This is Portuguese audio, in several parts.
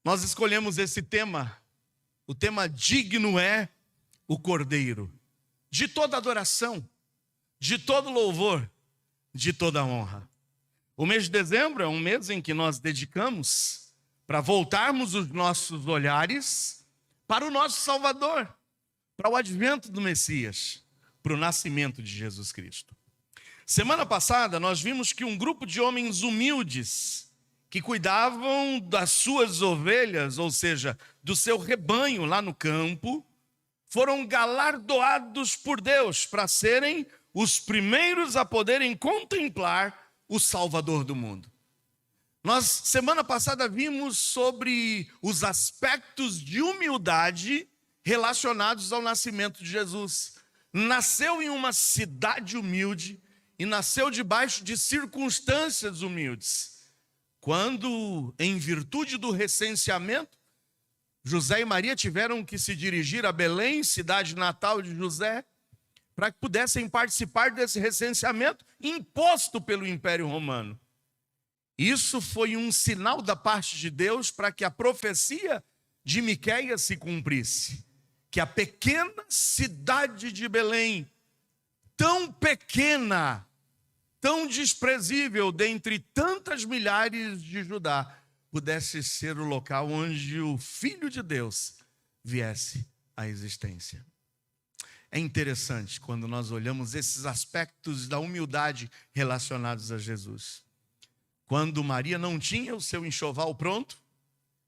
nós escolhemos esse tema. O tema digno é o Cordeiro, de toda adoração, de todo louvor, de toda honra. O mês de dezembro é um mês em que nós dedicamos para voltarmos os nossos olhares para o nosso Salvador, para o advento do Messias, para o nascimento de Jesus Cristo. Semana passada nós vimos que um grupo de homens humildes que cuidavam das suas ovelhas, ou seja, do seu rebanho lá no campo, foram galardoados por Deus para serem os primeiros a poderem contemplar o Salvador do mundo. Nós, semana passada, vimos sobre os aspectos de humildade relacionados ao nascimento de Jesus. Nasceu em uma cidade humilde e nasceu debaixo de circunstâncias humildes. Quando, em virtude do recenseamento, José e Maria tiveram que se dirigir a Belém, cidade natal de José, para que pudessem participar desse recenseamento imposto pelo Império Romano. Isso foi um sinal da parte de Deus para que a profecia de Miqueias se cumprisse. Que a pequena cidade de Belém, tão pequena, tão desprezível dentre tantas milhares de Judá, pudesse ser o local onde o Filho de Deus viesse à existência. É interessante quando nós olhamos esses aspectos da humildade relacionados a Jesus. Quando Maria não tinha o seu enxoval pronto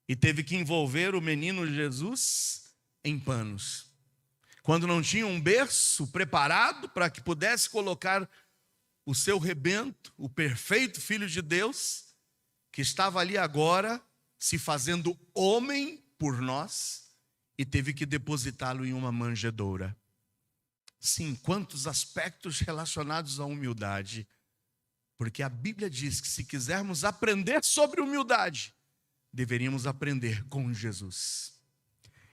e teve que envolver o menino Jesus em panos. Quando não tinha um berço preparado para que pudesse colocar o seu rebento, o perfeito Filho de Deus, que estava ali agora se fazendo homem por nós e teve que depositá-lo em uma manjedoura. Sim, quantos aspectos relacionados à humildade. Porque a Bíblia diz que se quisermos aprender sobre humildade, deveríamos aprender com Jesus.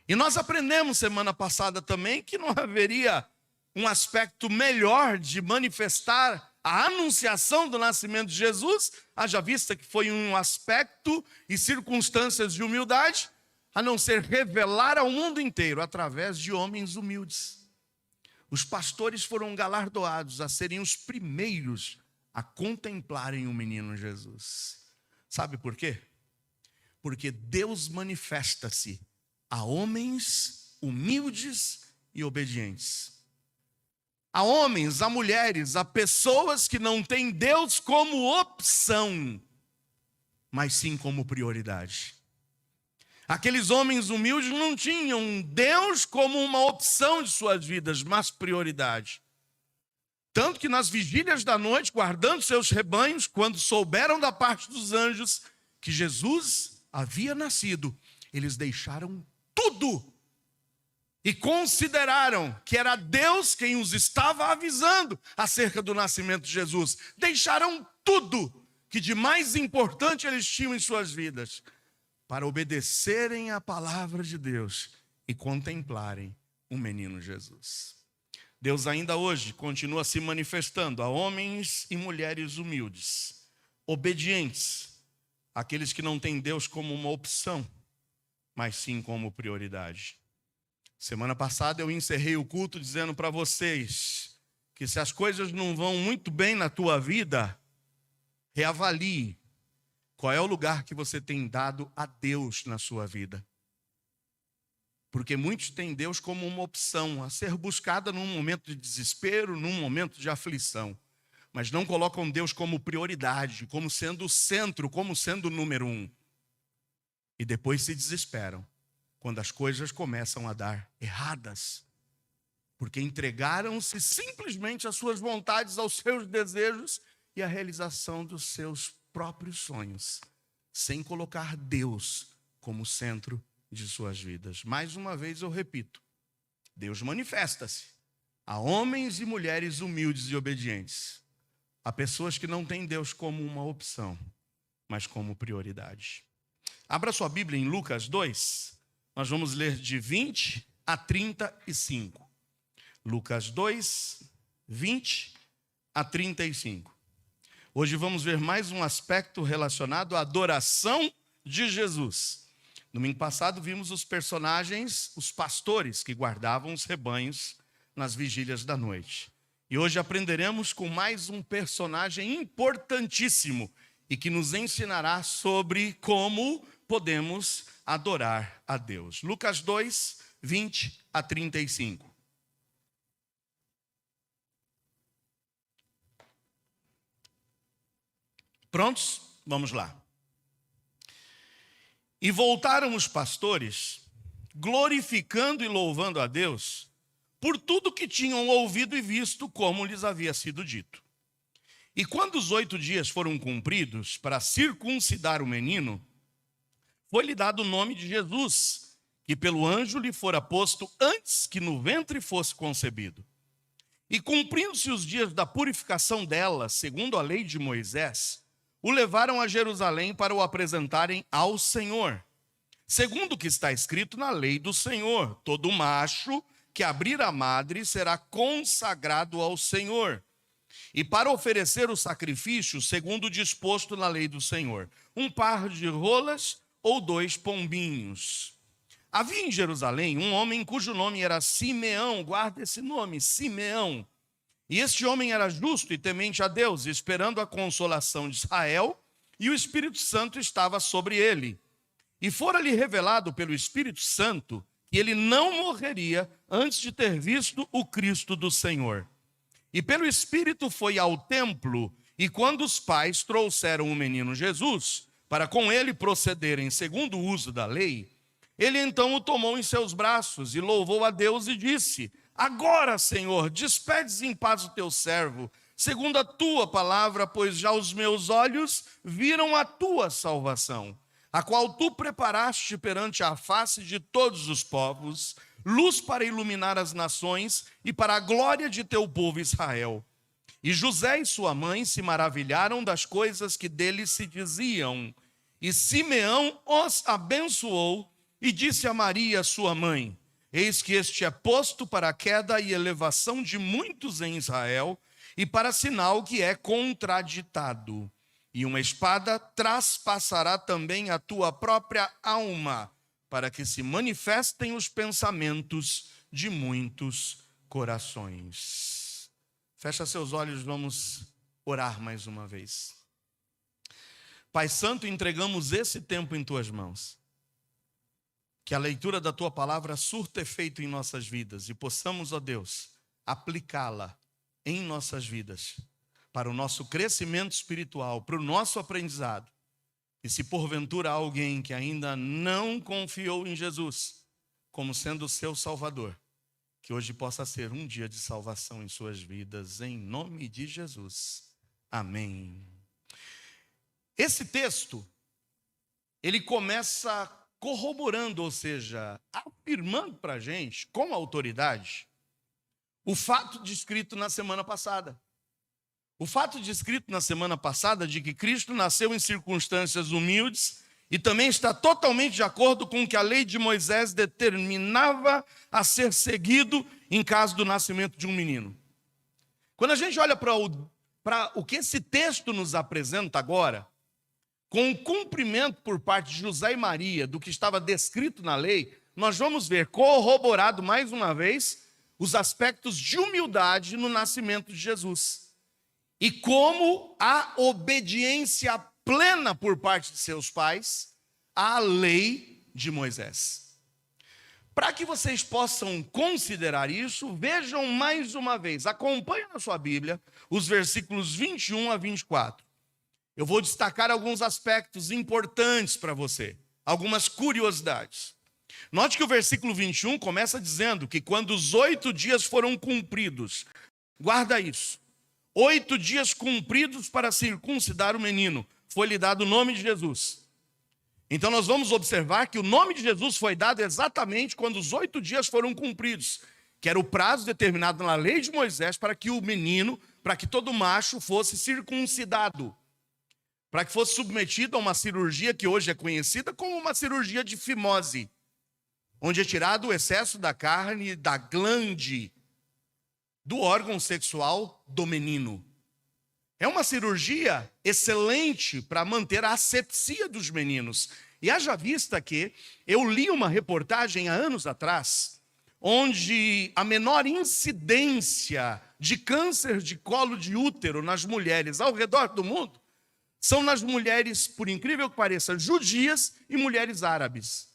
E nós aprendemos semana passada também que não haveria um aspecto melhor de manifestar a anunciação do nascimento de Jesus, haja vista que foi um aspecto e circunstâncias de humildade, a não ser revelar ao mundo inteiro através de homens humildes. Os pastores foram galardoados a serem os primeiros a contemplarem o menino Jesus. Sabe por quê? Porque Deus manifesta-se a homens humildes e obedientes. A homens, a mulheres, a pessoas que não têm Deus como opção, mas sim como prioridade. Aqueles homens humildes não tinham Deus como uma opção de suas vidas, mas prioridade. Tanto que nas vigílias da noite, guardando seus rebanhos, quando souberam da parte dos anjos que Jesus havia nascido, eles deixaram tudo e consideraram que era Deus quem os estava avisando acerca do nascimento de Jesus. Deixaram tudo que de mais importante eles tinham em suas vidas para obedecerem à palavra de Deus e contemplarem o menino Jesus. Deus ainda hoje continua se manifestando a homens e mulheres humildes, obedientes, aqueles que não têm Deus como uma opção, mas sim como prioridade. Semana passada eu encerrei o culto dizendo para vocês que se as coisas não vão muito bem na tua vida, reavalie qual é o lugar que você tem dado a Deus na sua vida. Porque muitos têm Deus como uma opção a ser buscada num momento de desespero, num momento de aflição. Mas não colocam Deus como prioridade, como sendo o centro, como sendo o número 1. E depois se desesperam quando as coisas começam a dar erradas. Porque entregaram-se simplesmente às suas vontades, aos seus desejos e à realização dos seus próprios sonhos, sem colocar Deus como centro de suas vidas. Mais uma vez eu repito, Deus manifesta-se a homens e mulheres humildes e obedientes, a pessoas que não têm Deus como uma opção, mas como prioridade. Abra sua Bíblia em Lucas 2, nós vamos ler de 20 a 35. Lucas 2, 20 a 35. Hoje vamos ver mais um aspecto relacionado à adoração de Jesus. Domingo passado vimos os personagens, os pastores que guardavam os rebanhos nas vigílias da noite. E hoje aprenderemos com mais um personagem importantíssimo e que nos ensinará sobre como podemos adorar a Deus. Lucas 2, 20 a 35. Prontos? Vamos lá. E voltaram os pastores, glorificando e louvando a Deus, por tudo que tinham ouvido e visto, como lhes havia sido dito. E quando os 8 dias foram cumpridos para circuncidar o menino, foi-lhe dado o nome de Jesus, que pelo anjo lhe fora posto antes que no ventre fosse concebido. E cumprindo-se os dias da purificação dela, segundo a lei de Moisés, o levaram a Jerusalém para o apresentarem ao Senhor. Segundo o que está escrito na lei do Senhor, todo macho que abrir a madre será consagrado ao Senhor. E para oferecer o sacrifício, segundo o disposto na lei do Senhor, 1 par de rolas ou 2 pombinhos. Havia em Jerusalém um homem cujo nome era Simeão, guarda esse nome, Simeão. E este homem era justo e temente a Deus, esperando a consolação de Israel, e o Espírito Santo estava sobre ele. E fora-lhe revelado pelo Espírito Santo que ele não morreria antes de ter visto o Cristo do Senhor. E pelo Espírito foi ao templo, e quando os pais trouxeram o menino Jesus, para com ele procederem segundo o uso da lei, ele então o tomou em seus braços e louvou a Deus e disse: Agora, Senhor, despedes em paz o teu servo, segundo a tua palavra, pois já os meus olhos viram a tua salvação, a qual tu preparaste perante a face de todos os povos, luz para iluminar as nações e para a glória de teu povo Israel. E José e sua mãe se maravilharam das coisas que dele se diziam. E Simeão os abençoou e disse a Maria, sua mãe: Eis que este é posto para a queda e elevação de muitos em Israel, e para sinal que é contraditado. E uma espada traspassará também a tua própria alma, para que se manifestem os pensamentos de muitos corações. Fecha seus olhos, vamos orar mais uma vez. Pai Santo, entregamos esse tempo em tuas mãos. Que a leitura da tua palavra surta efeito em nossas vidas e possamos, ó Deus, aplicá-la em nossas vidas, para o nosso crescimento espiritual, para o nosso aprendizado. E se porventura há alguém que ainda não confiou em Jesus como sendo o seu Salvador, que hoje possa ser um dia de salvação em suas vidas, em nome de Jesus. Amém. Esse texto, ele começa corroborando, ou seja, afirmando para a gente, com autoridade, o fato descrito na semana passada. O fato descrito na semana passada de que Cristo nasceu em circunstâncias humildes e também está totalmente de acordo com o que a lei de Moisés determinava a ser seguido em caso do nascimento de um menino. Quando a gente olha para o que esse texto nos apresenta agora, com o cumprimento por parte de José e Maria do que estava descrito na lei, nós vamos ver corroborado mais uma vez os aspectos de humildade no nascimento de Jesus. E como a obediência plena por parte de seus pais à lei de Moisés. Para que vocês possam considerar isso, vejam mais uma vez, acompanhem na sua Bíblia os versículos 21 a 24. Eu vou destacar alguns aspectos importantes para você, algumas curiosidades. Note que o versículo 21 começa dizendo que quando os 8 dias foram cumpridos, guarda isso, 8 dias cumpridos para circuncidar o menino, foi-lhe dado o nome de Jesus. Então nós vamos observar que o nome de Jesus foi dado exatamente quando os 8 dias foram cumpridos, que era o prazo determinado na lei de Moisés para que o menino, para que todo macho fosse circuncidado, para que fosse submetido a uma cirurgia que hoje é conhecida como uma cirurgia de fimose, onde é tirado o excesso da carne da glande do órgão sexual do menino. É uma cirurgia excelente para manter a asepsia dos meninos E haja vista que eu li uma reportagem há anos atrás, onde a menor incidência de câncer de colo de útero nas mulheres ao redor do mundo são nas mulheres, por incrível que pareça, judias e mulheres árabes.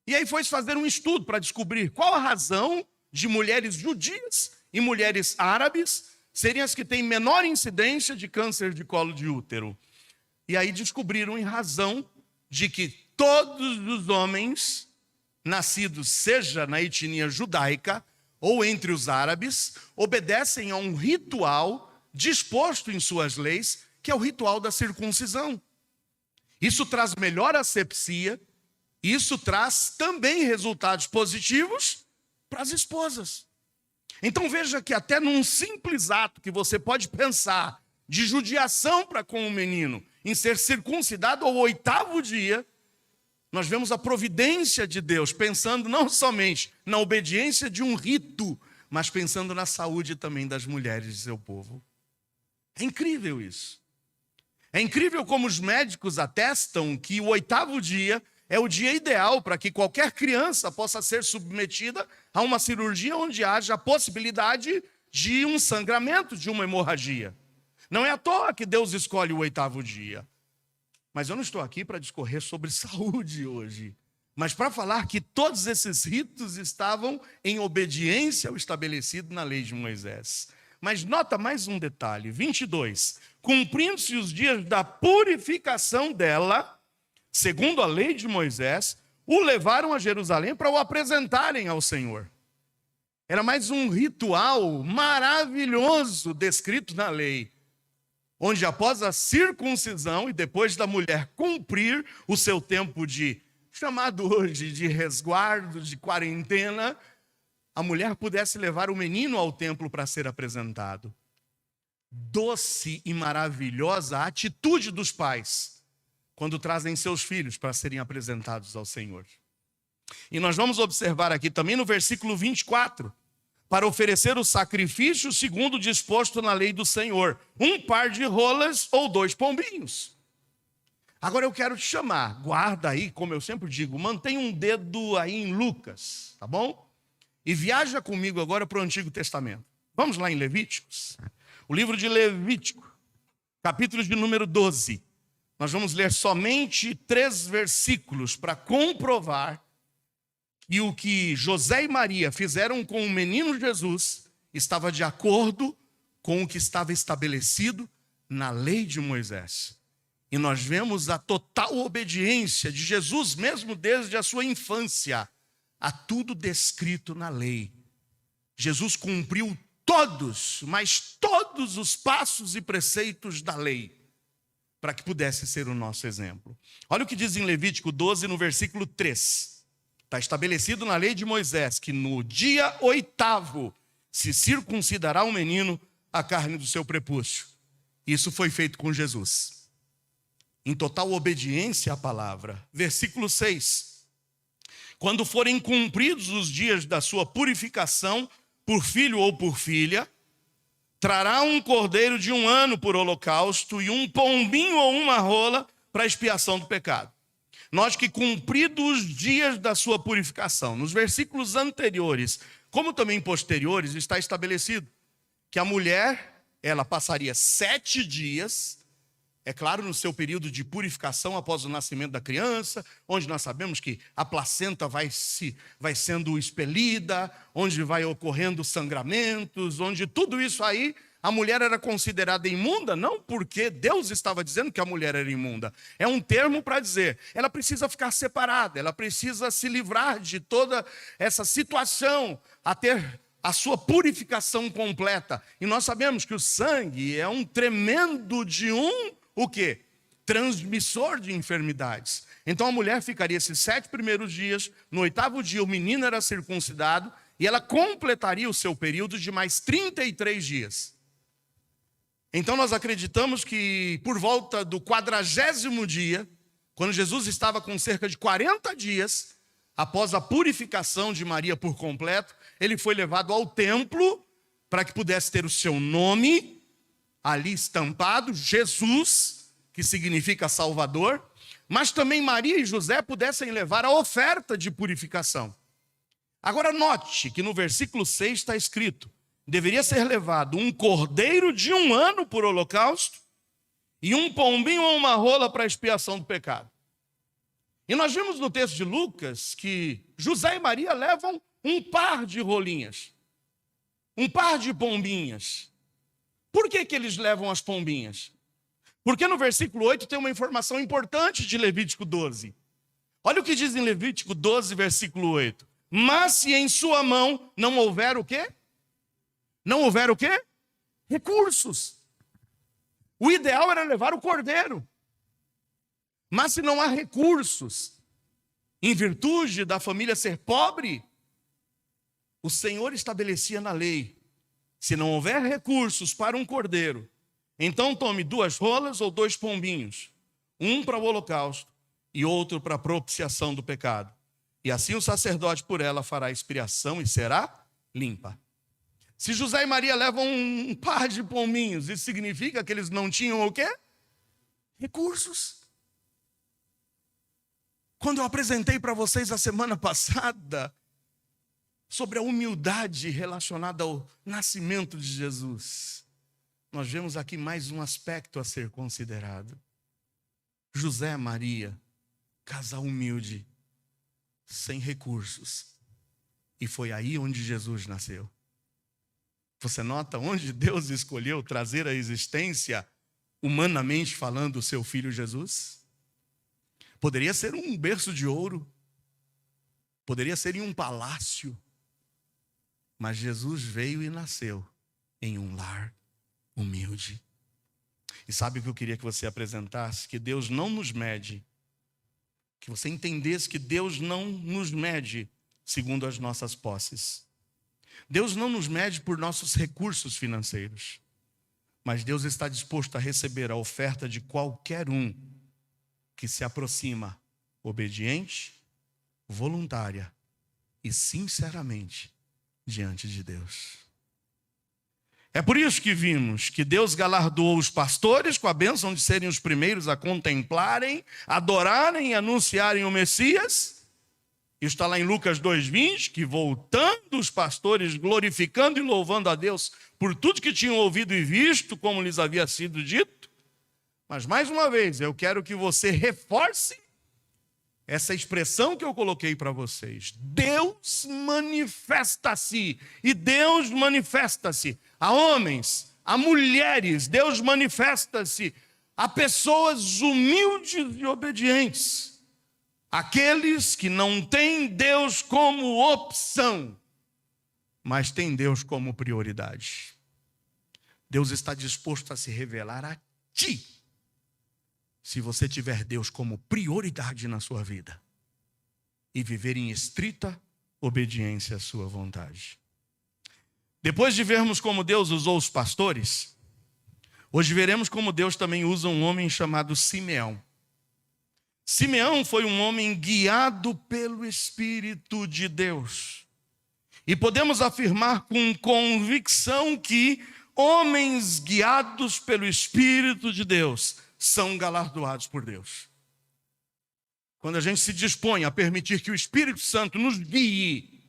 E aí foi fazer um estudo para descobrir qual a razão de mulheres judias e mulheres árabes serem as que têm menor incidência de câncer de colo de útero. E aí descobriram em razão de que todos os homens nascidos, seja na etnia judaica ou entre os árabes, obedecem a um ritual disposto em suas leis, que é o ritual da circuncisão. Isso traz melhor asepsia, isso traz também resultados positivos para as esposas. Então veja que até num simples ato que você pode pensar de judiação para com o menino, em ser circuncidado ao 8º dia, nós vemos a providência de Deus, pensando não somente na obediência de um rito, mas pensando na saúde também das mulheres de seu povo. É incrível isso. É incrível como os médicos atestam que o 8º dia é o dia ideal para que qualquer criança possa ser submetida a uma cirurgia onde haja a possibilidade de um sangramento, de uma hemorragia. Não é à toa que Deus escolhe o 8º dia. Mas eu não estou aqui para discorrer sobre saúde hoje, mas para falar que todos esses ritos estavam em obediência ao estabelecido na lei de Moisés. Mas nota mais um detalhe, 22. Cumprindo-se os dias da purificação dela, segundo a lei de Moisés, o levaram a Jerusalém para o apresentarem ao Senhor. Era mais um ritual maravilhoso descrito na lei, onde após a circuncisão e depois da mulher cumprir o seu tempo de, chamado hoje de resguardo, de quarentena, a mulher pudesse levar o menino ao templo para ser apresentado. Doce e maravilhosa a atitude dos pais quando trazem seus filhos para serem apresentados ao Senhor. E nós vamos observar aqui também no versículo 24, para oferecer o sacrifício segundo o disposto na lei do Senhor, 1 par de rolas ou 2 pombinhos. Agora eu quero te chamar, guarda aí, como eu sempre digo, mantenha um dedo aí em Lucas, tá bom? E viaja comigo agora para o Antigo Testamento. Vamos lá em Levíticos. O livro de Levítico, capítulo de número 12. Nós vamos ler somente 3 versículos para comprovar e o que José e Maria fizeram com o menino Jesus estava de acordo com o que estava estabelecido na lei de Moisés. E nós vemos a total obediência de Jesus, mesmo desde a sua infância, a tudo descrito na lei. Jesus cumpriu todos, mas todos os passos e preceitos da lei, para que pudesse ser o nosso exemplo. Olha o que diz em Levítico 12, no versículo 3. Está estabelecido na lei de Moisés que no dia 8º se circuncidará o menino a carne do seu prepúcio. Isso foi feito com Jesus, em total obediência à palavra. Versículo 6. Quando forem cumpridos os dias da sua purificação, por filho ou por filha, trará um cordeiro de 1 ano por holocausto e um pombinho ou uma rola para expiação do pecado. Note que cumpridos os dias da sua purificação, nos versículos anteriores, como também posteriores, está estabelecido que a mulher, ela passaria 7 dias, é claro, no seu período de purificação após o nascimento da criança, onde nós sabemos que a placenta vai sendo expelida, onde vai ocorrendo sangramentos, onde tudo isso aí, a mulher era considerada imunda, não porque Deus estava dizendo que a mulher era imunda. É um termo para dizer, ela precisa ficar separada, ela precisa se livrar de toda essa situação, a ter a sua purificação completa. E nós sabemos que o sangue é um tremendo o quê? Transmissor de enfermidades. Então a mulher ficaria esses 7 primeiros dias, no 8º dia o menino era circuncidado, e ela completaria o seu período de mais 33 dias. Então nós acreditamos que por volta do 40º dia, quando Jesus estava com cerca de 40 dias, após a purificação de Maria por completo, ele foi levado ao templo para que pudesse ter o seu nome ali estampado, Jesus, que significa Salvador, mas também Maria e José pudessem levar a oferta de purificação. Agora note que no versículo 6 está escrito: deveria ser levado um cordeiro de 1 ano por holocausto e um pombinho ou uma rola para expiação do pecado. E nós vimos no texto de Lucas que José e Maria levam um par de rolinhas, um par de pombinhas. Por que eles levam as pombinhas? Porque no versículo 8 tem uma informação importante de Levítico 12. Olha o que diz em Levítico 12, versículo 8. Mas se em sua mão não houver o quê? Não houver o quê? Recursos. O ideal era levar o cordeiro. Mas se não há recursos, em virtude da família ser pobre, o Senhor estabelecia na lei: se não houver recursos para um cordeiro, então tome 2 rolas ou 2 pombinhos, um para o holocausto e outro para a propiciação do pecado. E assim o sacerdote por ela fará expiação e será limpa. Se José e Maria levam um par de pombinhos, isso significa que eles não tinham o quê? Recursos. Quando eu apresentei para vocês a semana passada sobre a humildade relacionada ao nascimento de Jesus, nós vemos aqui mais um aspecto a ser considerado. José e Maria, casal humilde, sem recursos. E foi aí onde Jesus nasceu. Você nota onde Deus escolheu trazer à existência, humanamente falando, o seu filho Jesus? Poderia ser um berço de ouro, poderia ser em um palácio, mas Jesus veio e nasceu em um lar humilde. E sabe o que eu queria que você apresentasse? Que Deus não nos mede, que você entendesse que Deus não nos mede segundo as nossas posses. Deus não nos mede por nossos recursos financeiros, mas Deus está disposto a receber a oferta de qualquer um que se aproxima obediente, voluntária e sinceramente diante de Deus. É por isso que vimos que Deus galardoou os pastores com a bênção de serem os primeiros a contemplarem, adorarem e anunciarem o Messias. Isso está lá em Lucas 2,20, que voltando os pastores, glorificando e louvando a Deus por tudo que tinham ouvido e visto, como lhes havia sido dito. Mas mais uma vez, eu quero que você reforce essa expressão que eu coloquei para vocês. Deus manifesta-se, e Deus manifesta-se a homens, a mulheres, Deus manifesta-se a pessoas humildes e obedientes. Aqueles que não têm Deus como opção, mas têm Deus como prioridade. Deus está disposto a se revelar a ti, se você tiver Deus como prioridade na sua vida e viver em estrita obediência à sua vontade. Depois de vermos como Deus usou os pastores, hoje veremos como Deus também usa um homem chamado Simeão. Simeão foi um homem guiado pelo Espírito de Deus. E podemos afirmar com convicção que homens guiados pelo Espírito de Deus são galardoados por Deus. Quando a gente se dispõe a permitir que o Espírito Santo nos guie,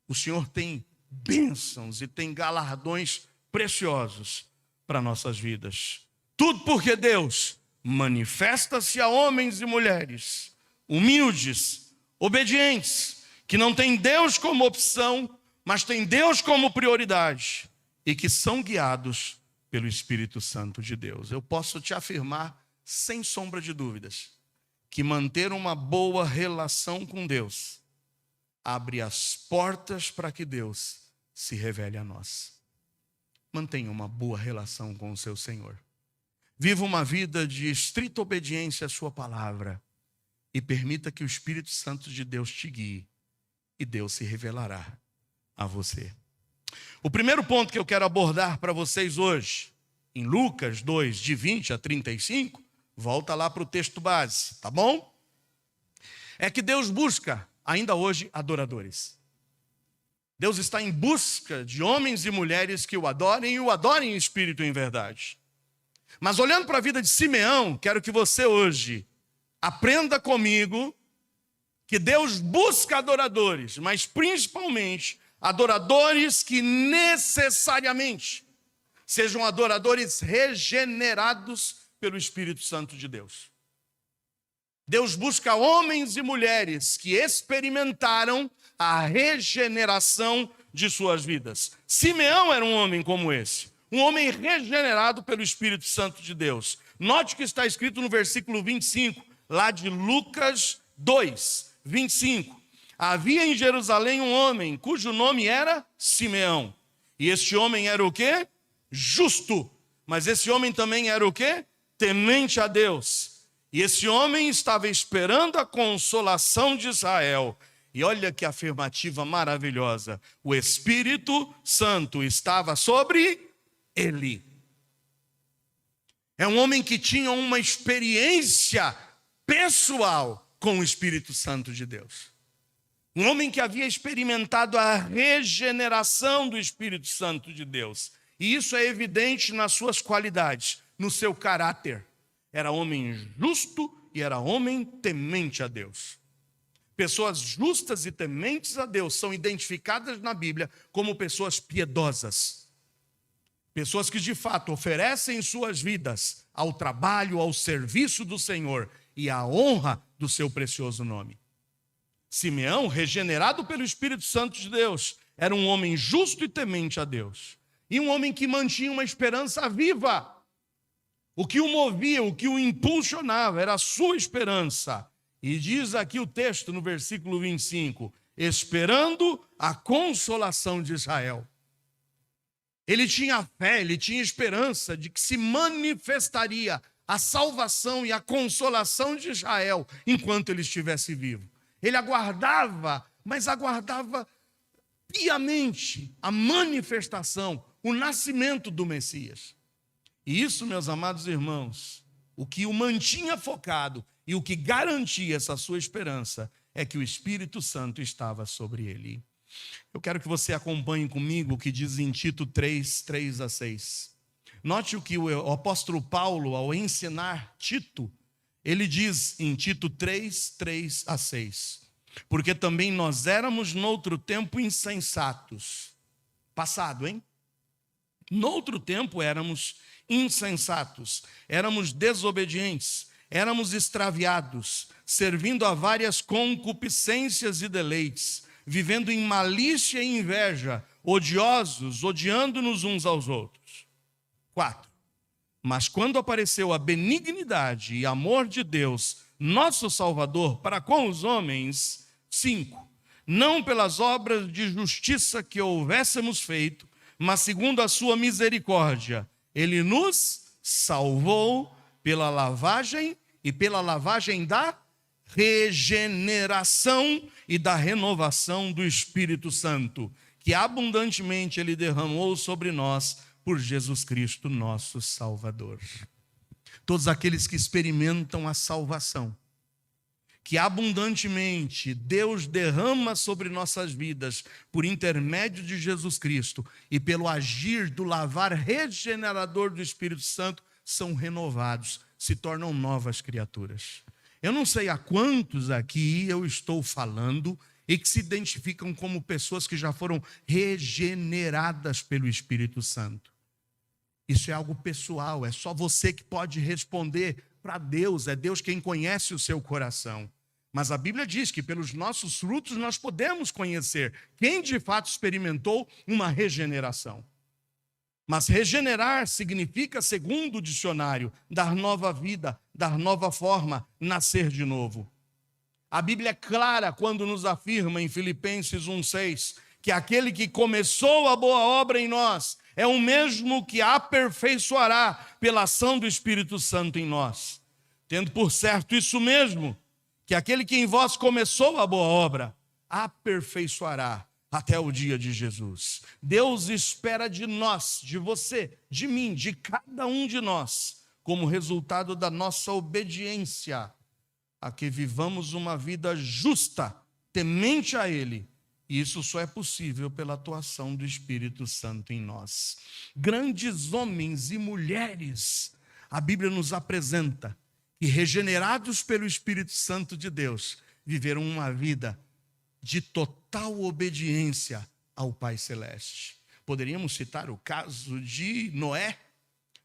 o Senhor tem bênçãos e tem galardões preciosos para nossas vidas. Tudo porque Deus manifesta-se a homens e mulheres humildes, obedientes, que não têm Deus como opção, mas têm Deus como prioridade e que são guiados pelo Espírito Santo de Deus. Eu posso te afirmar, sem sombra de dúvidas, que manter uma boa relação com Deus abre as portas para que Deus se revele a nós. Mantenha uma boa relação com o seu Senhor. Viva uma vida de estrita obediência à sua palavra e permita que o Espírito Santo de Deus te guie e Deus se revelará a você. O primeiro ponto que eu quero abordar para vocês hoje, em Lucas 2, de 20 a 35, volta lá para o texto base, tá bom? É que Deus busca, ainda hoje, adoradores. Deus está em busca de homens e mulheres que o adorem e o adorem em espírito e em verdade. Mas olhando para a vida de Simeão, quero que você hoje Aprenda comigo que Deus busca adoradores, mas principalmente adoradores que necessariamente sejam adoradores regenerados pelo Espírito Santo de Deus. Deus busca homens e mulheres que experimentaram a regeneração de suas vidas. Simeão era um homem como esse, um homem regenerado pelo Espírito Santo de Deus. Note que está escrito no versículo 25, lá de Lucas 2, 25. Havia em Jerusalém um homem cujo nome era Simeão. E este homem era o quê? Justo. Mas esse homem também era o quê? Temente a Deus. E esse homem estava esperando a consolação de Israel. E olha que afirmativa maravilhosa. O Espírito Santo estava sobre ele. É um homem que tinha uma experiência pessoal com o Espírito Santo de Deus. Um homem que havia experimentado a regeneração do Espírito Santo de Deus. E isso é evidente nas suas qualidades, no seu caráter. Era homem justo e era homem temente a Deus. Pessoas justas e tementes a Deus são identificadas na Bíblia como pessoas piedosas. Pessoas que de fato oferecem suas vidas ao trabalho, ao serviço do Senhor e à honra do seu precioso nome. Simeão, regenerado pelo Espírito Santo de Deus, era um homem justo e temente a Deus. E um homem que mantinha uma esperança viva. O que o movia, o que o impulsionava era a sua esperança. E diz aqui o texto no versículo 25, esperando a consolação de Israel. Ele tinha fé, ele tinha esperança de que se manifestaria a salvação e a consolação de Israel enquanto ele estivesse vivo. Ele aguardava, mas aguardava piamente a manifestação, o nascimento do Messias. E isso, meus amados irmãos, o que o mantinha focado e o que garantia essa sua esperança é que o Espírito Santo estava sobre ele. Eu quero que você acompanhe comigo o que diz em Tito 3, 3 a 6. Note o que o apóstolo Paulo, ao ensinar Tito, ele diz em Tito 3, 3 a 6. Porque também nós éramos noutro tempo insensatos. Passado, hein? Noutro tempo éramos insensatos, éramos desobedientes, éramos extraviados, servindo a várias concupiscências e deleites, vivendo em malícia e inveja, odiosos, odiando-nos uns aos outros. 4. Mas quando apareceu a benignidade e amor de Deus, nosso Salvador, para com os homens, 5. Não pelas obras de justiça que houvéssemos feito, mas segundo a sua misericórdia, Ele nos salvou pela lavagem da regeneração e da renovação do Espírito Santo, que abundantemente Ele derramou sobre nós por Jesus Cristo, nosso Salvador. Todos aqueles que experimentam a salvação, que abundantemente Deus derrama sobre nossas vidas por intermédio de Jesus Cristo e pelo agir do lavar regenerador do Espírito Santo, são renovados, se tornam novas criaturas. Eu não sei a quantos aqui eu estou falando e que se identificam como pessoas que já foram regeneradas pelo Espírito Santo. Isso é algo pessoal, é só você que pode responder para Deus, é Deus quem conhece o seu coração. Mas a Bíblia diz que pelos nossos frutos nós podemos conhecer quem de fato experimentou uma regeneração. Mas regenerar significa, segundo o dicionário, dar nova vida, dar nova forma, nascer de novo. A Bíblia é clara quando nos afirma em Filipenses 1,6 que aquele que começou a boa obra em nós é o mesmo que a aperfeiçoará pela ação do Espírito Santo em nós. Tendo por certo isso mesmo, que aquele que em vós começou a boa obra, aperfeiçoará até o dia de Jesus. Deus espera de nós, de você, de mim, de cada um de nós, como resultado da nossa obediência, a que vivamos uma vida justa, temente a Ele. E isso só é possível pela atuação do Espírito Santo em nós. Grandes homens e mulheres, a Bíblia nos apresenta, e regenerados pelo Espírito Santo de Deus, viveram uma vida de total obediência ao Pai Celeste. Poderíamos citar o caso de Noé.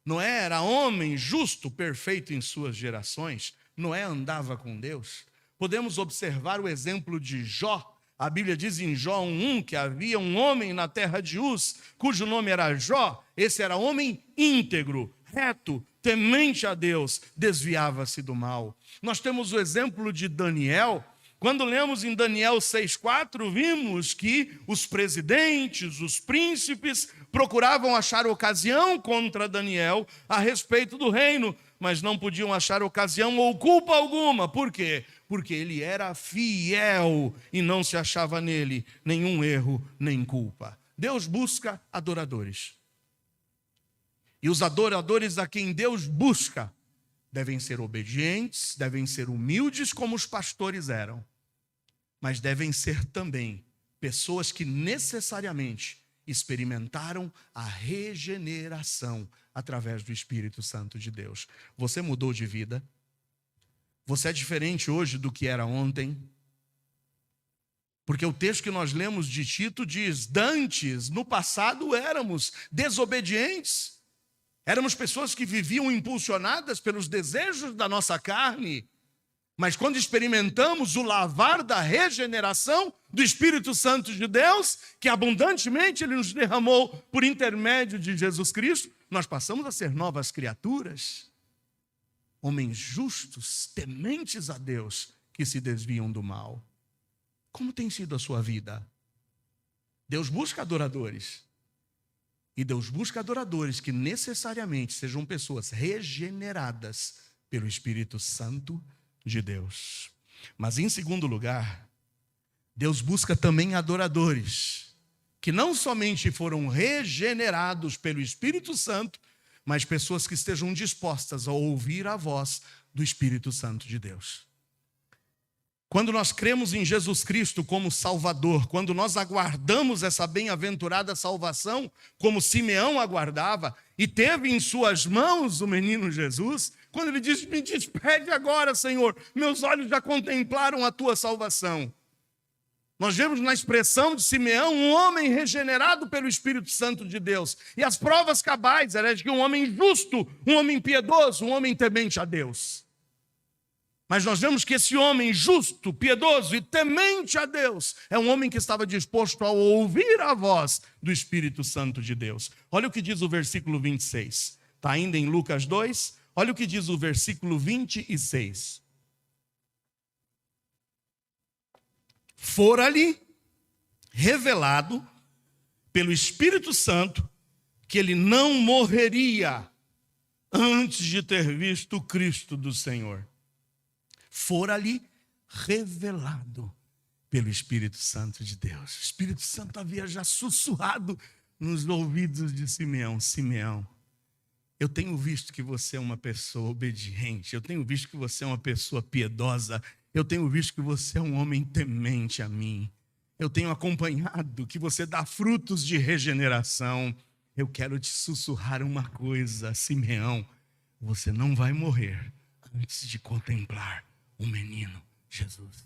Noé era homem justo, perfeito em suas gerações. Noé andava com Deus. Podemos observar o exemplo de Jó. A Bíblia diz em Jó 1:1 que havia um homem na terra de Uz, cujo nome era Jó. Esse era homem íntegro, reto, temente a Deus, desviava-se do mal. Nós temos o exemplo de Daniel. Quando lemos em Daniel 6:4, vimos que os presidentes, os príncipes, procuravam achar ocasião contra Daniel a respeito do reino, mas não podiam achar ocasião ou culpa alguma. Por quê? Porque ele era fiel e não se achava nele nenhum erro nem culpa. Deus busca adoradores. E os adoradores a quem Deus busca devem ser obedientes, devem ser humildes como os pastores eram, mas devem ser também pessoas que necessariamente experimentaram a regeneração através do Espírito Santo de Deus. Você mudou de vida? Você é diferente hoje do que era ontem? Porque o texto que nós lemos de Tito diz: dantes, no passado éramos desobedientes, éramos pessoas que viviam impulsionadas pelos desejos da nossa carne, mas quando experimentamos o lavar da regeneração do Espírito Santo de Deus, que abundantemente Ele nos derramou por intermédio de Jesus Cristo, nós passamos a ser novas criaturas, homens justos, tementes a Deus, que se desviam do mal. Como tem sido a sua vida? Deus busca adoradores. E Deus busca adoradores que necessariamente sejam pessoas regeneradas pelo Espírito Santo de Deus. Mas em segundo lugar, Deus busca também adoradores que não somente foram regenerados pelo Espírito Santo, mas pessoas que estejam dispostas a ouvir a voz do Espírito Santo de Deus. Quando nós cremos em Jesus Cristo como Salvador, quando nós aguardamos essa bem-aventurada salvação, como Simeão aguardava, e teve em suas mãos o menino Jesus, quando ele diz: me despede agora, Senhor, meus olhos já contemplaram a tua salvação. Nós vemos na expressão de Simeão um homem regenerado pelo Espírito Santo de Deus. E as provas cabais eram de que um homem justo, um homem piedoso, um homem temente a Deus. Mas nós vemos que esse homem justo, piedoso e temente a Deus é um homem que estava disposto a ouvir a voz do Espírito Santo de Deus. Olha o que diz o versículo 26. Está ainda em Lucas 2. Olha o que diz o versículo 26. Fora-lhe revelado pelo Espírito Santo que ele não morreria antes de ter visto o Cristo do Senhor. Fora-lhe revelado pelo Espírito Santo de Deus. O Espírito Santo havia já sussurrado nos ouvidos de Simeão: Simeão, eu tenho visto que você é uma pessoa obediente, eu tenho visto que você é uma pessoa piedosa, eu tenho visto que você é um homem temente a mim, eu tenho acompanhado que você dá frutos de regeneração. Eu quero te sussurrar uma coisa, Simeão: você não vai morrer antes de contemplar o menino Jesus.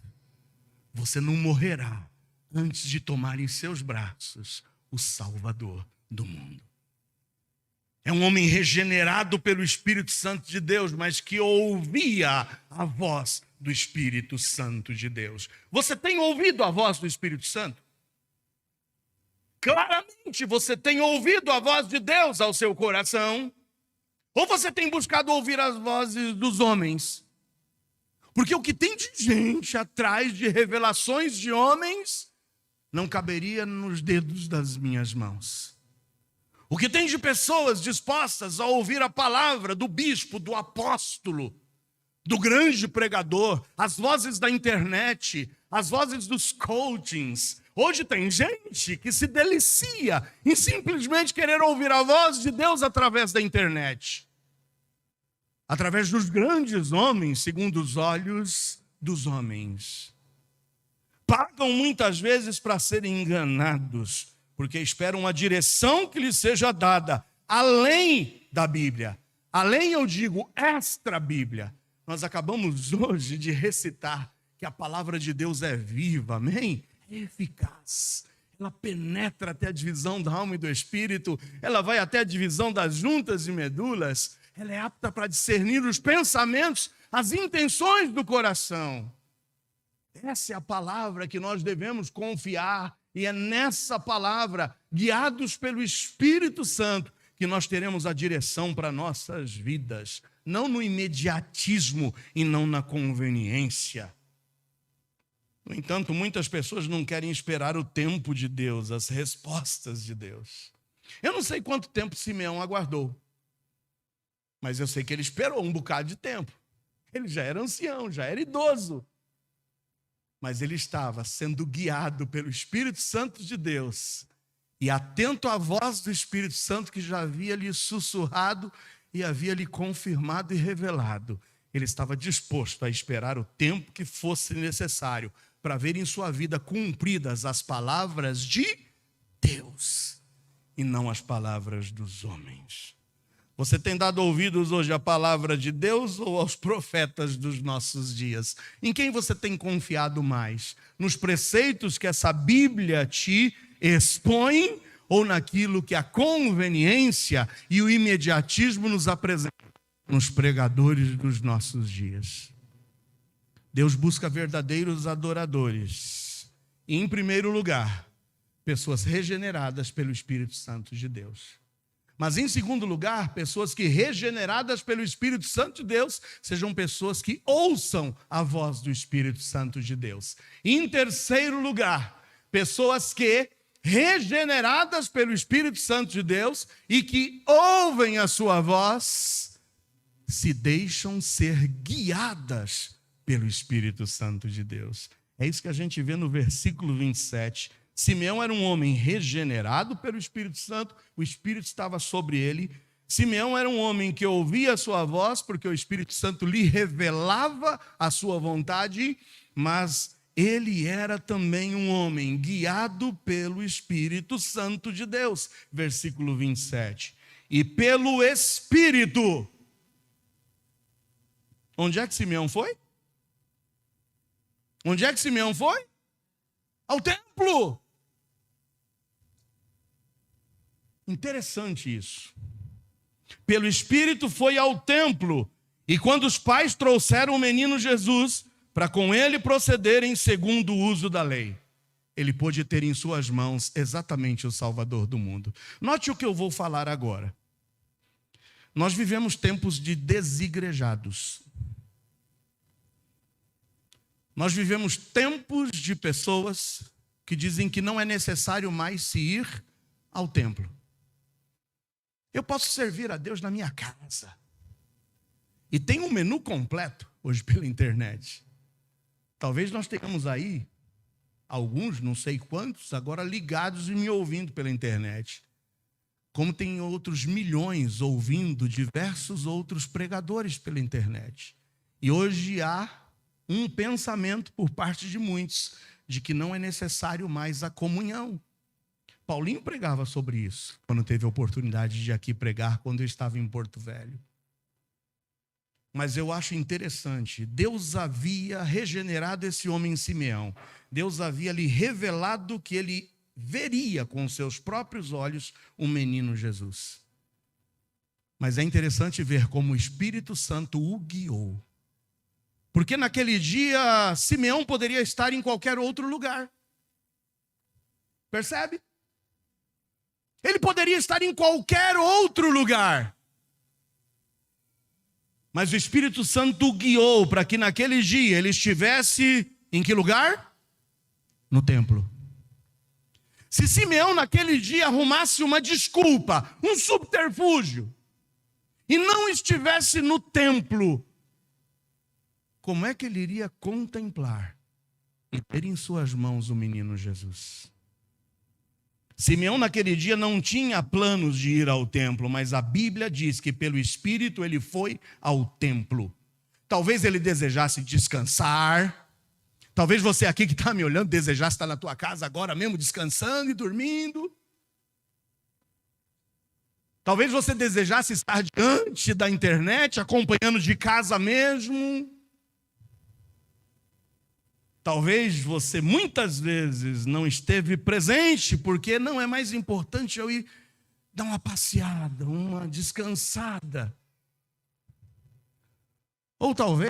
Você não morrerá antes de tomar em seus braços o Salvador do mundo. É um homem regenerado pelo Espírito Santo de Deus, mas que ouvia a voz do Espírito Santo de Deus. Você tem ouvido a voz do Espírito Santo? Claramente você tem ouvido a voz de Deus ao seu coração? Ou você tem buscado ouvir as vozes dos homens? Porque o que tem de gente atrás de revelações de homens não caberia nos dedos das minhas mãos. O que tem de pessoas dispostas a ouvir a palavra do bispo, do apóstolo, do grande pregador, as vozes da internet, as vozes dos coachings. Hoje tem gente que se delicia em simplesmente querer ouvir a voz de Deus através da internet. Através dos grandes homens, segundo os olhos dos homens. Pagam muitas vezes para serem enganados, porque esperam uma direção que lhes seja dada além da Bíblia. Além, eu digo, extra Bíblia. Nós acabamos hoje de recitar que a palavra de Deus é viva, amém? É eficaz. Ela penetra até a divisão da alma e do espírito, ela vai até a divisão das juntas e medulas, ela é apta para discernir os pensamentos, as intenções do coração. Essa é a palavra que nós devemos confiar, e é nessa palavra, guiados pelo Espírito Santo, que nós teremos a direção para nossas vidas, não no imediatismo e não na conveniência. No entanto, muitas pessoas não querem esperar o tempo de Deus, as respostas de Deus. Eu não sei quanto tempo Simeão aguardou, mas eu sei que ele esperou um bocado de tempo. Ele já era ancião, já era idoso, mas ele estava sendo guiado pelo Espírito Santo de Deus e atento à voz do Espírito Santo que já havia lhe sussurrado e havia lhe confirmado e revelado. Ele estava disposto a esperar o tempo que fosse necessário para ver em sua vida cumpridas as palavras de Deus e não as palavras dos homens. Você tem dado ouvidos hoje à palavra de Deus ou aos profetas dos nossos dias? Em quem você tem confiado mais? Nos preceitos que essa Bíblia te expõe ou naquilo que a conveniência e o imediatismo nos apresentam nos pregadores dos nossos dias? Deus busca verdadeiros adoradores. E, em primeiro lugar, pessoas regeneradas pelo Espírito Santo de Deus. Mas, em segundo lugar, pessoas que, regeneradas pelo Espírito Santo de Deus, sejam pessoas que ouçam a voz do Espírito Santo de Deus. Em terceiro lugar, pessoas que, regeneradas pelo Espírito Santo de Deus e que ouvem a sua voz, se deixam ser guiadas pelo Espírito Santo de Deus. É isso que a gente vê no versículo 27. Simeão era um homem regenerado pelo Espírito Santo, o Espírito estava sobre ele. Simeão era um homem que ouvia a sua voz, porque o Espírito Santo lhe revelava a sua vontade, mas ele era também um homem guiado pelo Espírito Santo de Deus. Versículo 27. E pelo Espírito. Onde é que Simeão foi? Onde é que Simeão foi? Ao templo. Interessante isso. Pelo Espírito foi ao templo, e quando os pais trouxeram o menino Jesus, para com ele procederem segundo o uso da lei, ele pôde ter em suas mãos exatamente o Salvador do mundo. Note o que eu vou falar agora. Nós vivemos tempos de desigrejados. Nós vivemos tempos de pessoas que dizem que não é necessário mais se ir ao templo. Eu posso servir a Deus na minha casa. E tem um menu completo hoje pela internet. Talvez nós tenhamos aí alguns, não sei quantos, agora ligados e me ouvindo pela internet. Como tem outros milhões ouvindo diversos outros pregadores pela internet. E hoje há um pensamento por parte de muitos de que não é necessário mais a comunhão. Paulinho pregava sobre isso, quando teve a oportunidade de aqui pregar, quando eu estava em Porto Velho. Mas eu acho interessante, Deus havia regenerado esse homem Simeão. Deus havia lhe revelado que ele veria com seus próprios olhos o menino Jesus. Mas é interessante ver como o Espírito Santo o guiou. Porque naquele dia, Simeão poderia estar em qualquer outro lugar. Percebe? Ele poderia estar em qualquer outro lugar. Mas o Espírito Santo o guiou para que naquele dia ele estivesse em que lugar? No templo. Se Simeão naquele dia arrumasse uma desculpa, um subterfúgio, e não estivesse no templo, como é que ele iria contemplar e ter em suas mãos o menino Jesus? Simeão naquele dia não tinha planos de ir ao templo, mas a Bíblia diz que pelo Espírito ele foi ao templo. Talvez ele desejasse descansar. Talvez você aqui que está me olhando desejasse estar na tua casa agora mesmo, descansando e dormindo. Talvez você desejasse estar diante da internet, acompanhando de casa mesmo. Talvez você muitas vezes não esteve presente, porque não é mais importante eu ir dar uma passeada, uma descansada. Ou talvez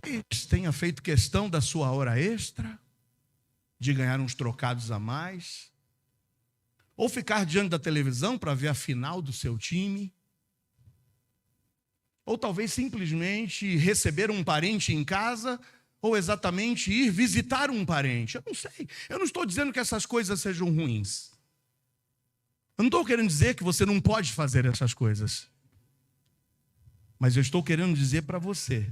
tenha feito questão da sua hora extra, de ganhar uns trocados a mais. Ou ficar diante da televisão para ver a final do seu time. Ou talvez simplesmente receber um parente em casa, ou exatamente ir visitar um parente. Eu não sei, eu não estou dizendo que essas coisas sejam ruins. Eu não estou querendo dizer que você não pode fazer essas coisas. Mas eu estou querendo dizer para você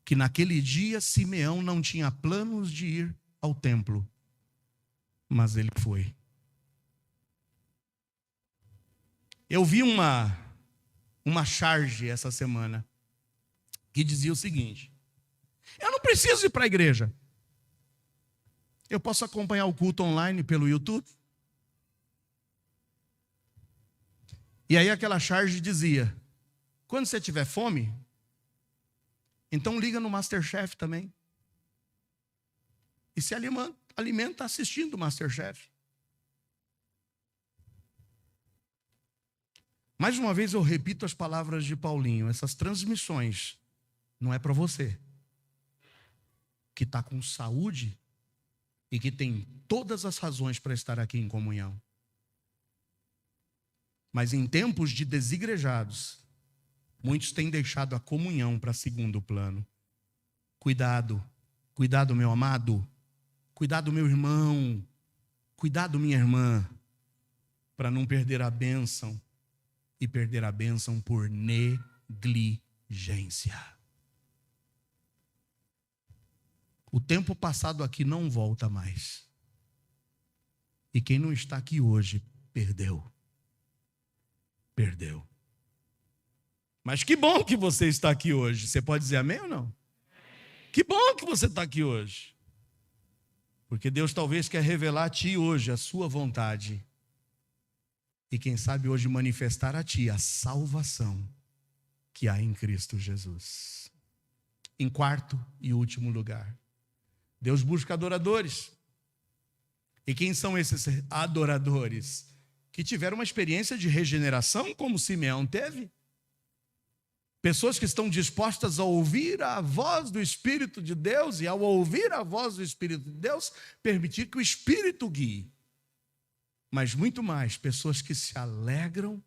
que naquele dia Simeão não tinha planos de ir ao templo, mas ele foi. Eu vi uma charge essa semana que dizia o seguinte: eu não preciso ir para a igreja. Eu posso acompanhar o culto online pelo YouTube. E aí aquela charge dizia: quando você tiver fome, então liga no MasterChef também. E se alimenta assistindo o MasterChef. Mais uma vez eu repito as palavras de Paulinho: essas transmissões não é para você que está com saúde e que tem todas as razões para estar aqui em comunhão. Mas em tempos de desigrejados, muitos têm deixado a comunhão para segundo plano. Cuidado, cuidado, meu amado, cuidado, meu irmão, cuidado, minha irmã, para não perder a bênção e perder a bênção por negligência. O tempo passado aqui não volta mais. E quem não está aqui hoje, perdeu. Perdeu. Mas que bom que você está aqui hoje. Você pode dizer amém ou não? Que bom que você está aqui hoje. Porque Deus talvez quer revelar a ti hoje a sua vontade. E quem sabe hoje manifestar a ti a salvação que há em Cristo Jesus. Em quarto e último lugar, Deus busca adoradores. E quem são esses adoradores? Que tiveram uma experiência de regeneração, como Simeão teve. Pessoas que estão dispostas a ouvir a voz do Espírito de Deus, e ao ouvir a voz do Espírito de Deus, permitir que o Espírito guie. Mas muito mais, pessoas que se alegram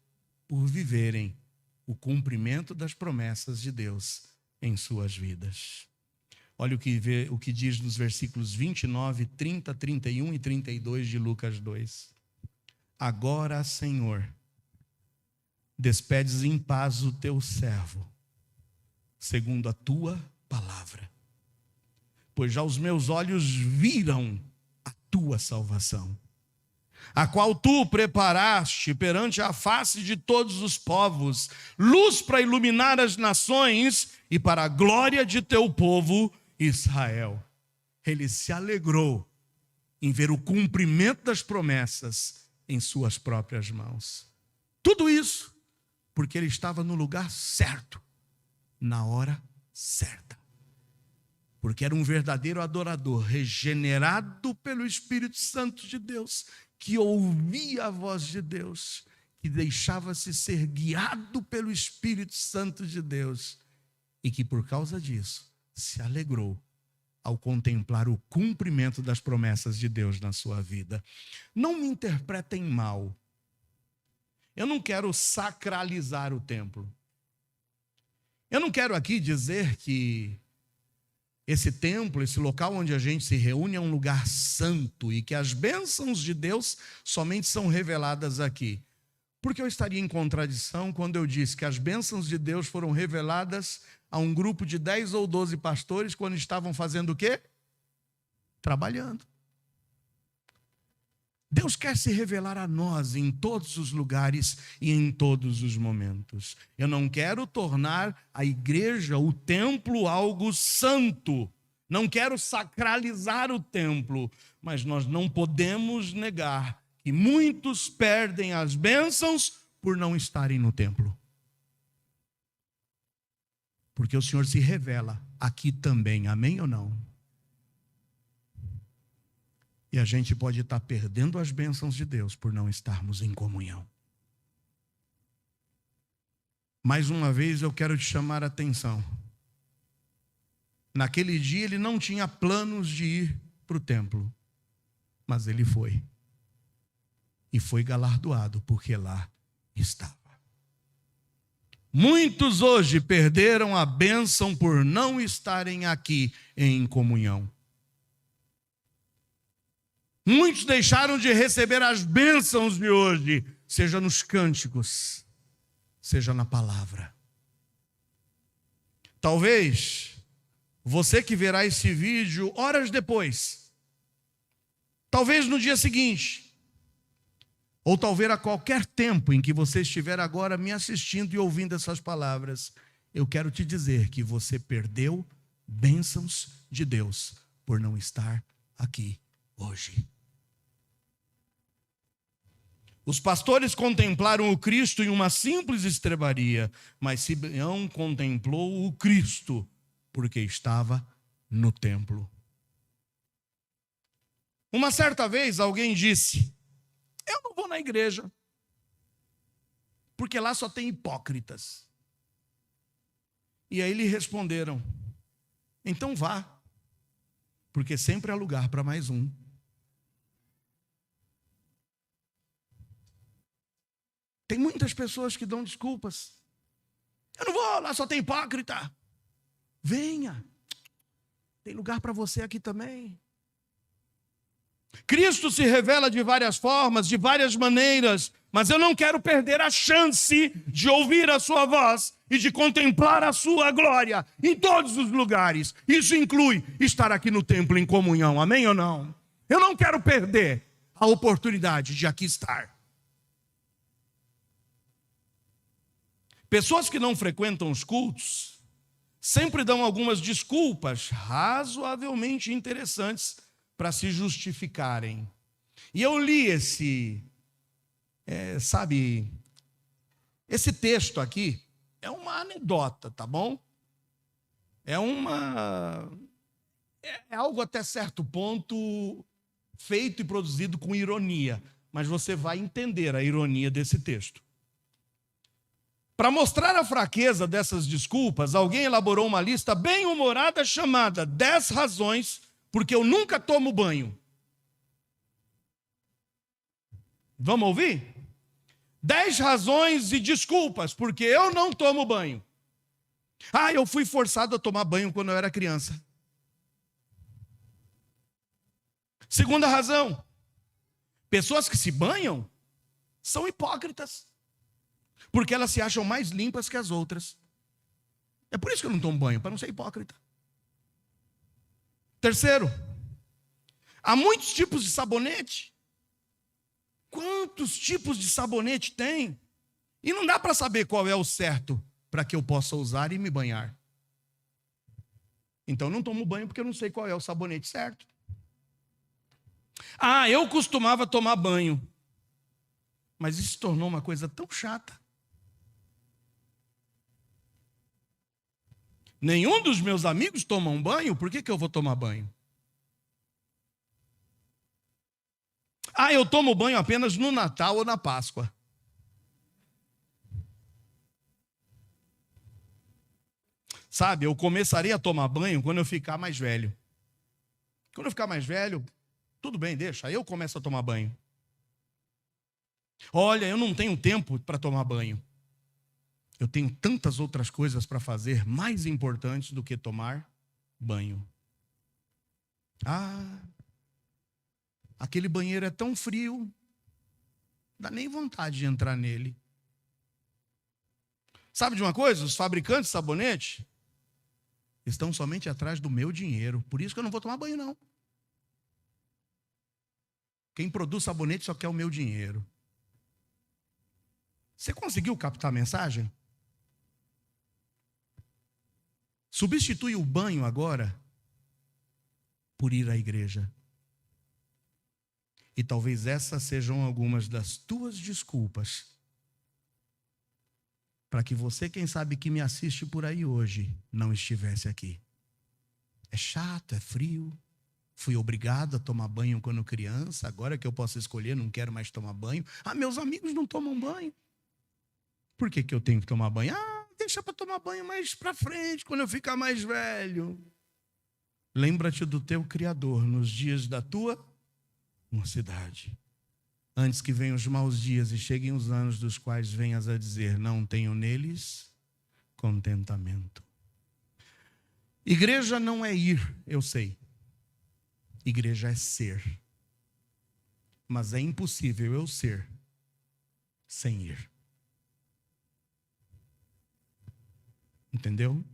por viverem o cumprimento das promessas de Deus em suas vidas. Olha o que diz nos versículos 29, 30, 31 e 32 de Lucas 2. Agora, Senhor, despedes em paz o teu servo, segundo a tua palavra. Pois já os meus olhos viram a tua salvação, a qual tu preparaste perante a face de todos os povos, luz para iluminar as nações e para a glória de teu povo Israel. Ele se alegrou em ver o cumprimento das promessas em suas próprias mãos. Tudo isso porque ele estava no lugar certo, na hora certa. Porque era um verdadeiro adorador, regenerado pelo Espírito Santo de Deus, que ouvia a voz de Deus, que deixava-se ser guiado pelo Espírito Santo de Deus, e que por causa disso se alegrou ao contemplar o cumprimento das promessas de Deus na sua vida. Não me interpretem mal. Eu não quero sacralizar o templo. Eu não quero aqui dizer que esse templo, esse local onde a gente se reúne é um lugar santo e que as bênçãos de Deus somente são reveladas aqui. Porque eu estaria em contradição quando eu disse que as bênçãos de Deus foram reveladas a um grupo de 10 ou 12 pastores quando estavam fazendo o quê? Trabalhando. Deus quer se revelar a nós em todos os lugares e em todos os momentos. Eu não quero tornar a igreja, o templo, algo santo. Não quero sacralizar o templo, mas nós não podemos negar que muitos perdem as bênçãos por não estarem no templo. Porque o Senhor se revela aqui também, amém ou não? E a gente pode estar perdendo as bênçãos de Deus por não estarmos em comunhão. Mais uma vez eu quero te chamar a atenção. Naquele dia ele não tinha planos de ir para o templo, mas ele foi. E foi galardoado porque lá estava. Muitos hoje perderam a bênção por não estarem aqui em comunhão. Muitos deixaram de receber as bênçãos de hoje, seja nos cânticos, seja na palavra. Talvez você que verá esse vídeo horas depois, talvez no dia seguinte, ou talvez a qualquer tempo em que você estiver agora me assistindo e ouvindo essas palavras, eu quero te dizer que você perdeu bênçãos de Deus por não estar aqui hoje. Os pastores contemplaram o Cristo em uma simples estrebaria, mas Simeão contemplou o Cristo porque estava no templo. Uma certa vez alguém disse: eu não vou na igreja, porque lá só tem hipócritas. E aí lhe responderam: então vá, porque sempre há lugar para mais um. Tem muitas pessoas que dão desculpas. Eu não vou, lá só tem hipócrita. Venha, tem lugar para você aqui também. Cristo se revela de várias formas, de várias maneiras, mas eu não quero perder a chance de ouvir a sua voz e de contemplar a sua glória em todos os lugares. Isso inclui estar aqui no templo em comunhão, amém ou não? Eu não quero perder a oportunidade de aqui estar. Pessoas que não frequentam os cultos sempre dão algumas desculpas razoavelmente interessantes para se justificarem. E eu li esse texto aqui, é uma anedota, tá bom? É algo até certo ponto feito e produzido com ironia, mas você vai entender a ironia desse texto. Para mostrar a fraqueza dessas desculpas, alguém elaborou uma lista bem humorada chamada 10 razões porque eu nunca tomo banho. Vamos ouvir? 10 razões e desculpas porque eu não tomo banho. Eu fui forçado a tomar banho quando eu era criança. Segunda razão: pessoas que se banham são hipócritas, porque elas se acham mais limpas que as outras. É por isso que eu não tomo banho, para não ser hipócrita. Terceiro, há muitos tipos de sabonete. Quantos tipos de sabonete tem? E não dá para saber qual é o certo para que eu possa usar e me banhar. Então eu não tomo banho porque eu não sei qual é o sabonete certo. Eu costumava tomar banho, mas isso se tornou uma coisa tão chata. Nenhum dos meus amigos tomam banho, por que eu vou tomar banho? Eu tomo banho apenas no Natal ou na Páscoa. Sabe, eu começarei a tomar banho quando eu ficar mais velho. Quando eu ficar mais velho, tudo bem, deixa, aí eu começo a tomar banho. Olha, eu não tenho tempo para tomar banho. Eu tenho tantas outras coisas para fazer mais importantes do que tomar banho. Aquele banheiro é tão frio, não dá nem vontade de entrar nele. Sabe de uma coisa? Os fabricantes de sabonete estão somente atrás do meu dinheiro. Por isso que eu não vou tomar banho, não. Quem produz sabonete só quer o meu dinheiro. Você conseguiu captar a mensagem? Substitui o banho agora por ir à igreja. E talvez essas sejam algumas das tuas desculpas para que você, quem sabe, que me assiste por aí hoje, não estivesse aqui. É chato, é frio. Fui obrigado a tomar banho quando criança, agora que eu posso escolher, não quero mais tomar banho. Ah, meus amigos não tomam banho. Por que eu tenho que tomar banho? Ah, deixa para tomar banho mais para frente, quando eu ficar mais velho. Lembra-te do teu Criador nos dias da tua mocidade. Antes que venham os maus dias e cheguem os anos dos quais venhas a dizer, não tenho neles contentamento. Igreja não é ir, eu sei. Igreja é ser. Mas é impossível eu ser sem ir. Entendeu?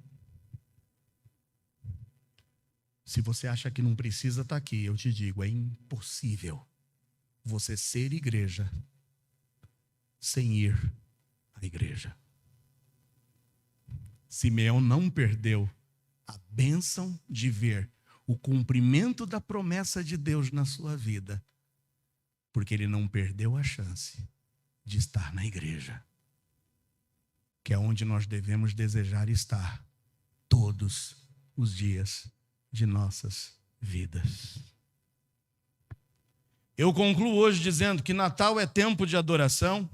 Se você acha que não precisa estar aqui, eu te digo, é impossível você ser igreja sem ir à igreja. Simeão não perdeu a bênção de ver o cumprimento da promessa de Deus na sua vida, porque ele não perdeu a chance de estar na igreja, que é onde nós devemos desejar estar todos os dias de nossas vidas. Eu concluo hoje dizendo que Natal é tempo de adoração,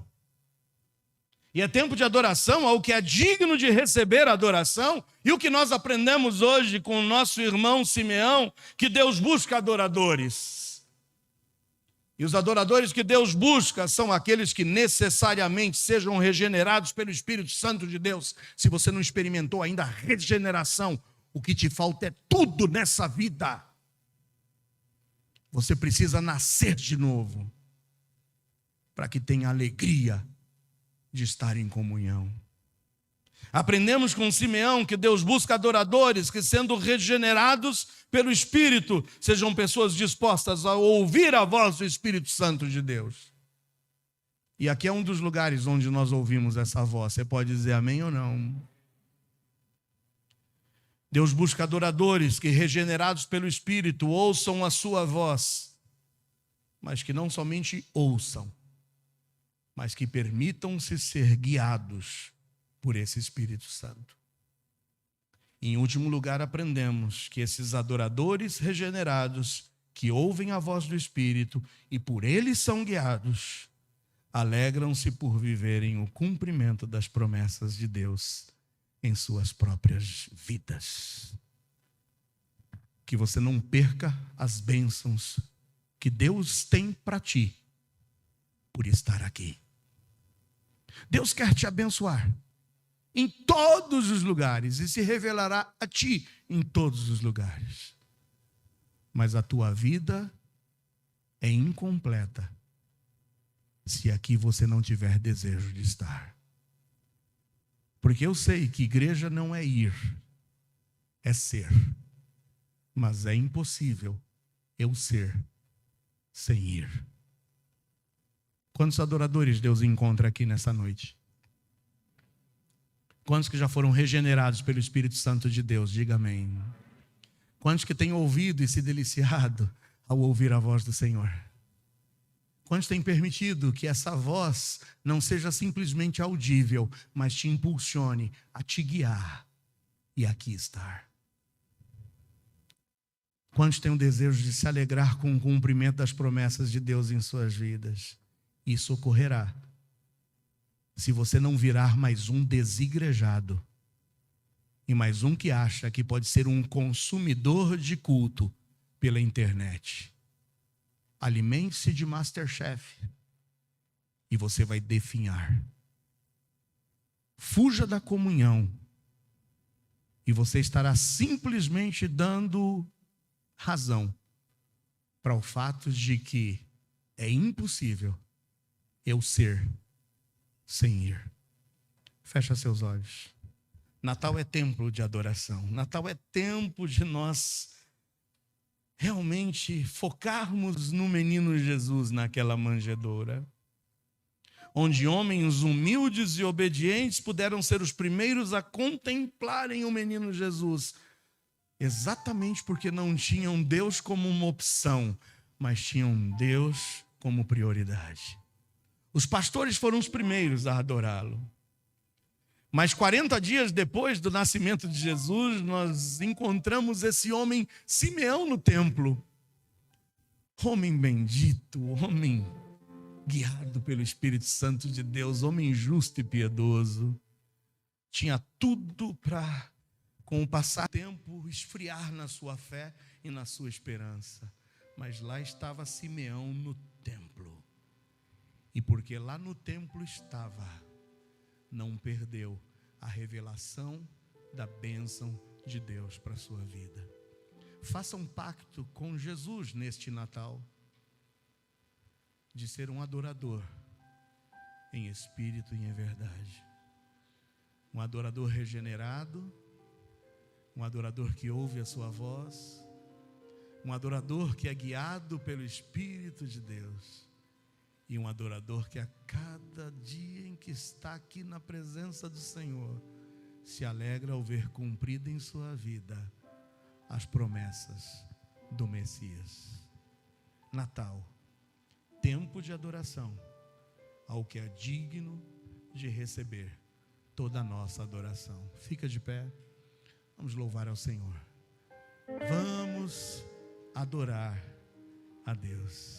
e é tempo de adoração ao que é digno de receber adoração, e o que nós aprendemos hoje com o nosso irmão Simeão, que Deus busca adoradores. E os adoradores que Deus busca são aqueles que necessariamente sejam regenerados pelo Espírito Santo de Deus. Se você não experimentou ainda a regeneração, o que te falta é tudo nessa vida. Você precisa nascer de novo, para que tenha alegria de estar em comunhão. Aprendemos com Simeão que Deus busca adoradores que, sendo regenerados pelo Espírito, sejam pessoas dispostas a ouvir a voz do Espírito Santo de Deus. E aqui é um dos lugares onde nós ouvimos essa voz. Você pode dizer amém ou não? Deus busca adoradores que, regenerados pelo Espírito, ouçam a sua voz, mas que não somente ouçam, mas que permitam-se ser guiados por esse Espírito Santo. E, em último lugar, aprendemos que esses adoradores regenerados, que ouvem a voz do Espírito e por ele são guiados, alegram-se por viverem o cumprimento das promessas de Deus em suas próprias vidas. Que você não perca as bênçãos que Deus tem para ti por estar aqui. Deus quer te abençoar em todos os lugares e se revelará a ti em todos os lugares. Mas a tua vida é incompleta se aqui você não tiver desejo de estar. Porque eu sei que igreja não é ir, é ser. Mas é impossível eu ser sem ir. Quantos adoradores Deus encontra aqui nessa noite? Quantos que já foram regenerados pelo Espírito Santo de Deus? Diga amém. Quantos que têm ouvido e se deliciado ao ouvir a voz do Senhor? Quantos têm permitido que essa voz não seja simplesmente audível, mas te impulsione a te guiar e aqui estar? Quantos têm o desejo de se alegrar com o cumprimento das promessas de Deus em suas vidas? Isso ocorrerá se você não virar mais um desigrejado e mais um que acha que pode ser um consumidor de culto pela internet. Alimente-se de MasterChef e você vai definhar. Fuja da comunhão e você estará simplesmente dando razão para o fato de que é impossível eu ser sem ir. Fecha seus olhos. Natal é templo de adoração. Natal é tempo de nós realmente focarmos no menino Jesus naquela manjedoura, onde homens humildes e obedientes puderam ser os primeiros a contemplarem o menino Jesus, exatamente porque não tinham Deus como uma opção, mas tinham Deus como prioridade. Os pastores foram os primeiros a adorá-lo. Mas 40 dias depois do nascimento de Jesus, nós encontramos esse homem Simeão no templo. Homem bendito, homem guiado pelo Espírito Santo de Deus, homem justo e piedoso. Tinha tudo para, com o passar do tempo, esfriar na sua fé e na sua esperança. Mas lá estava Simeão no templo. E porque lá no templo estava, não perdeu a revelação da bênção de Deus para a sua vida. Faça um pacto com Jesus neste Natal, de ser um adorador em espírito e em verdade. Um adorador regenerado, um adorador que ouve a sua voz, um adorador que é guiado pelo Espírito de Deus, e um adorador que a cada dia em que está aqui na presença do Senhor, se alegra ao ver cumprida em sua vida as promessas do Messias. Natal, tempo de adoração ao que é digno de receber toda a nossa adoração. Fica de pé, vamos louvar ao Senhor. Vamos adorar a Deus.